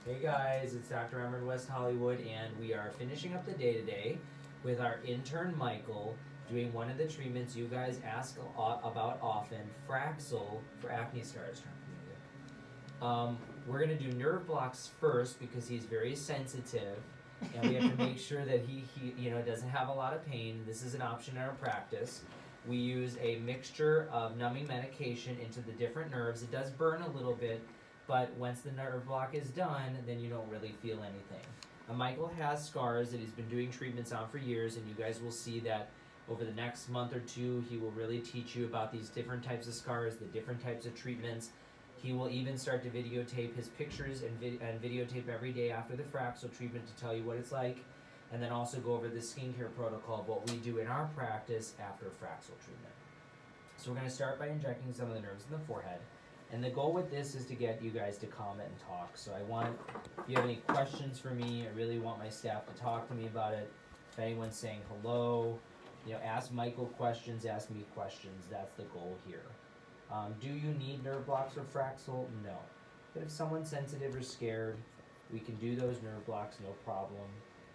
Hey guys, it's Dr. Emer in West Hollywood, and we are finishing up the day today with our intern Michael doing one of the treatments you guys ask about often, Fraxel for acne scars. We're going to do nerve blocks first because he's very sensitive, and we have to make sure that he doesn't have a lot of pain. This is an option in our practice. We use a mixture of numbing medication into the different nerves. It does burn a little bit, but once the nerve block is done, then you don't really feel anything. Michael has scars that he's been doing treatments on for years, and you guys will see that over the next month or two, he will really teach you about these different types of scars, the different types of treatments. He will even start to videotape his pictures and videotape every day after the Fraxel treatment to tell you what it's like, and then also go over the skincare protocol of what we do in our practice after Fraxel treatment. So we're going to start by injecting some of the nerves in the forehead. And the goal with this is to get you guys to comment and talk. So I want, if you have any questions for me, I really want my staff to talk to me about it. If anyone's saying hello, ask Michael questions, ask me questions. That's the goal here. Do you need nerve blocks for Fraxel? No. But if someone's sensitive or scared, we can do those nerve blocks, no problem.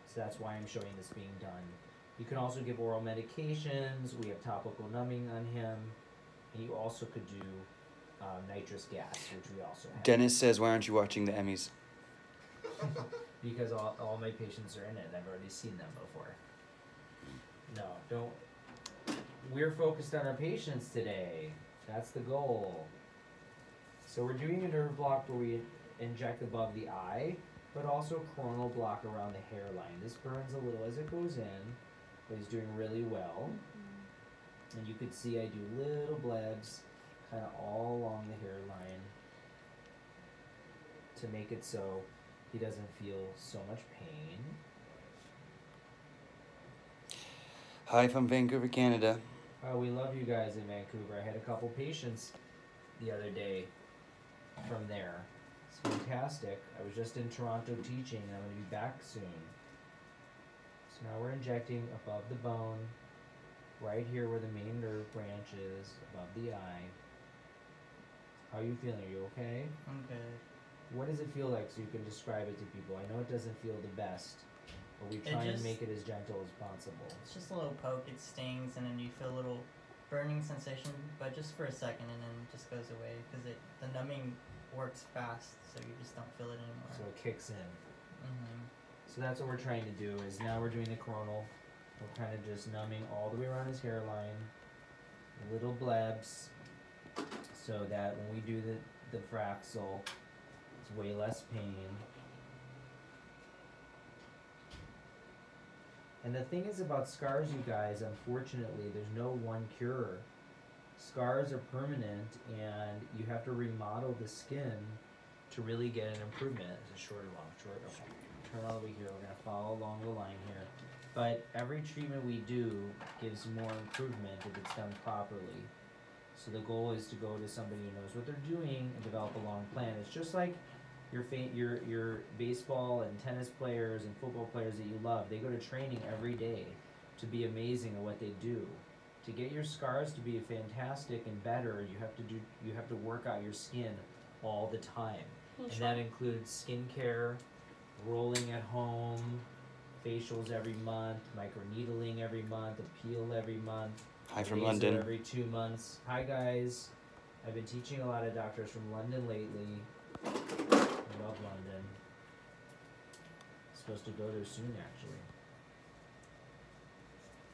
So that's why I'm showing this being done. You can also give oral medications. We have topical numbing on him. And you also could do nitrous gas, which we also have. Dennis says, why aren't you watching the Emmys? Because all my patients are in it. I've already seen them before. No, don't. We're focused on our patients today. That's the goal. So we're doing a nerve block where we inject above the eye, but also coronal block around the hairline. This burns a little as it goes in, but he's doing really well. And you could see I do little blebs kind of all along the hairline to make it so he doesn't feel so much pain. Hi from Vancouver, Canada. Oh, we love you guys in Vancouver. I had a couple patients the other day from there. It's fantastic. I was just in Toronto teaching, and I'm going to be back soon. So now we're injecting above the bone, right here where the main nerve branch is, above the eye. How are you feeling? Are you okay? I'm good. What does it feel like so you can describe it to people? I know it doesn't feel the best, but we try and make it as gentle as possible. It's just a little poke, it stings, and then you feel a little burning sensation, but just for a second, and then it just goes away, because the numbing works fast, so you just don't feel it anymore. So it kicks in. So that's what we're trying to do, is now we're doing the coronal. We're kind of just numbing all the way around his hairline, little blebs, so that when we do the Fraxel, it's way less pain. And the thing is about scars, you guys, unfortunately, there's no one cure. Scars are permanent, and you have to remodel the skin to really get an improvement. Is it short or long? Short? Okay. Turn all the way here. We're going to follow along the line here. But every treatment we do gives more improvement if it's done properly. So the goal is to go to somebody who knows what they're doing and develop a long plan. It's just like your baseball and tennis players and football players that you love. They go to training every day to be amazing at what they do. To get your scars to be fantastic and better, you have to work out your skin all the time. And that includes skincare, rolling at home, facials every month, microneedling every month, a peel every month. Hi from London. Every 2 months. Hi guys. I've been teaching a lot of doctors from London lately. I love London. Supposed to go there soon, actually.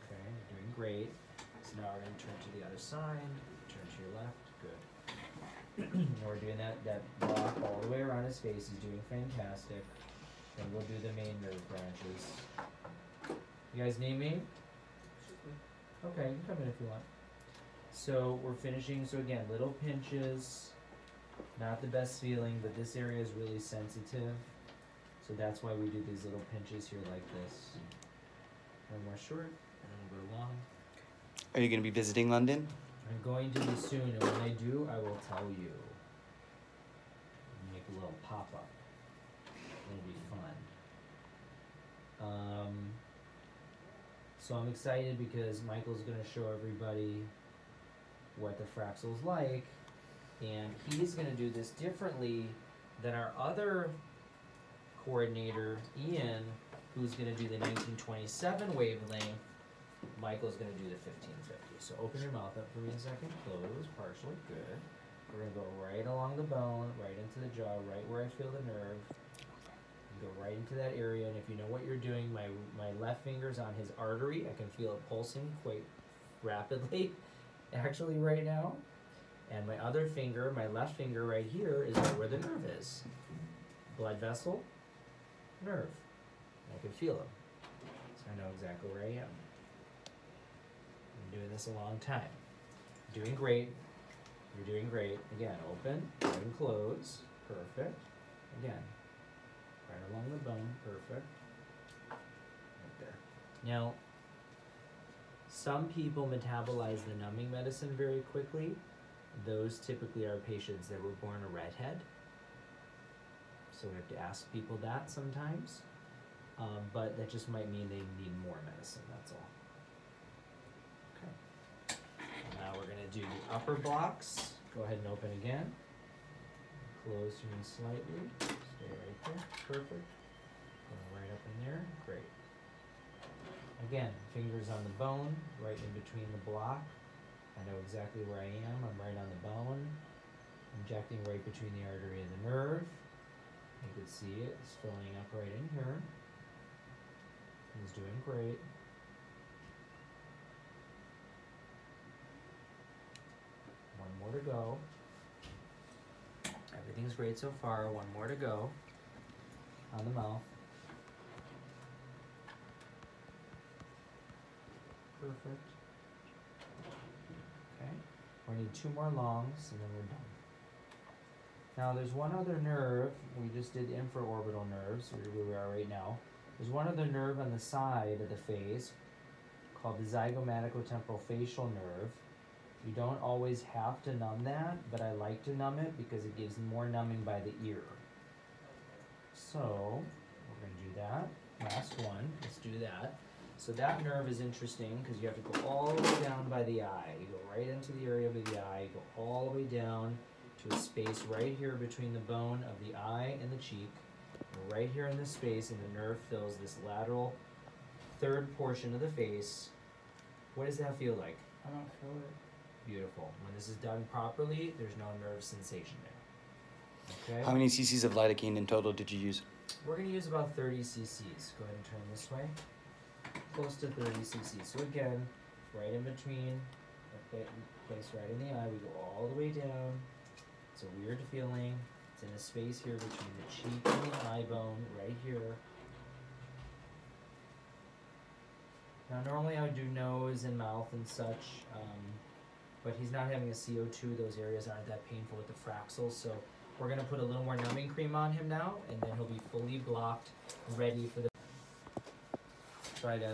Okay, you're doing great. So now we're going to turn to the other side. Turn to your left. Good. Now we're doing that block all the way around his face. He's doing fantastic. And we'll do the main nerve branches. You guys need me? Okay, you can come in if you want. So we're finishing, so again, little pinches. Not the best feeling, but this area is really sensitive. So that's why we do these little pinches here like this. One more short, and then we'll go long. Are you going to be visiting London? I'm going to be soon, and when I do, I will tell you. Make a little pop-up. It'll be fun. So I'm excited because Michael's going to show everybody what the Fraxel's like, and he's going to do this differently than our other coordinator, Ian, who's going to do the 1927 wavelength. Michael's going to do the 1550. So open your mouth up for me a second. Close, partially. Good. We're going to go right along the bone, right into the jaw, right where I feel the nerve. Go right into that area, and if you know what you're doing, my left finger's on his artery. I can feel it pulsing quite rapidly, actually, right now. And my other finger, my left finger right here, is right where the nerve is. Blood vessel, nerve. I can feel them. So I know exactly where I am. I'm doing this a long time. Doing great. You're doing great. Again, open and close. Perfect. Again. Right along the bone, perfect. Right there. Now, some people metabolize the numbing medicine very quickly. Those typically are patients that were born a redhead. So we have to ask people that sometimes. But that just might mean they need more medicine, that's all. Okay. Now we're gonna do the upper blocks. Go ahead and open again. Close for me slightly. Stay right there. Perfect. Going right up in there. Great. Again, fingers on the bone, right in between the block. I know exactly where I am. I'm right on the bone. Injecting right between the artery and the nerve. You can see it. It's filling up right in here. He's doing great. One more to go. Everything's great so far. One more to go on the mouth. Perfect. Okay. We need 2 more longs and then we're done. Now there's one other nerve. We just did infraorbital nerves, where we are right now. There's one other nerve on the side of the face called the zygomaticotemporal facial nerve. You don't always have to numb that, but I like to numb it because it gives more numbing by the ear. So, we're going to do that. Last one, let's do that. So that nerve is interesting because you have to go all the way down by the eye. You go right into the area of the eye, you go all the way down to a space right here between the bone of the eye and the cheek. And right here in this space, and the nerve fills this lateral third portion of the face. What does that feel like? I don't feel it. Beautiful. When this is done properly, there's no nerve sensation there. Okay? How many cc's of lidocaine in total did you use? We're going to use about 30 cc's. Go ahead and turn this way. Close to 30 cc's. So again, right in between, place right in the eye, we go all the way down. It's a weird feeling. It's in a space here between the cheek and the eye bone, right here. Now normally I would do nose and mouth and such, but he's not having a CO2, those areas aren't that painful with the Fraxel, so we're going to put a little more numbing cream on him now, and then he'll be fully blocked, ready for the... Try to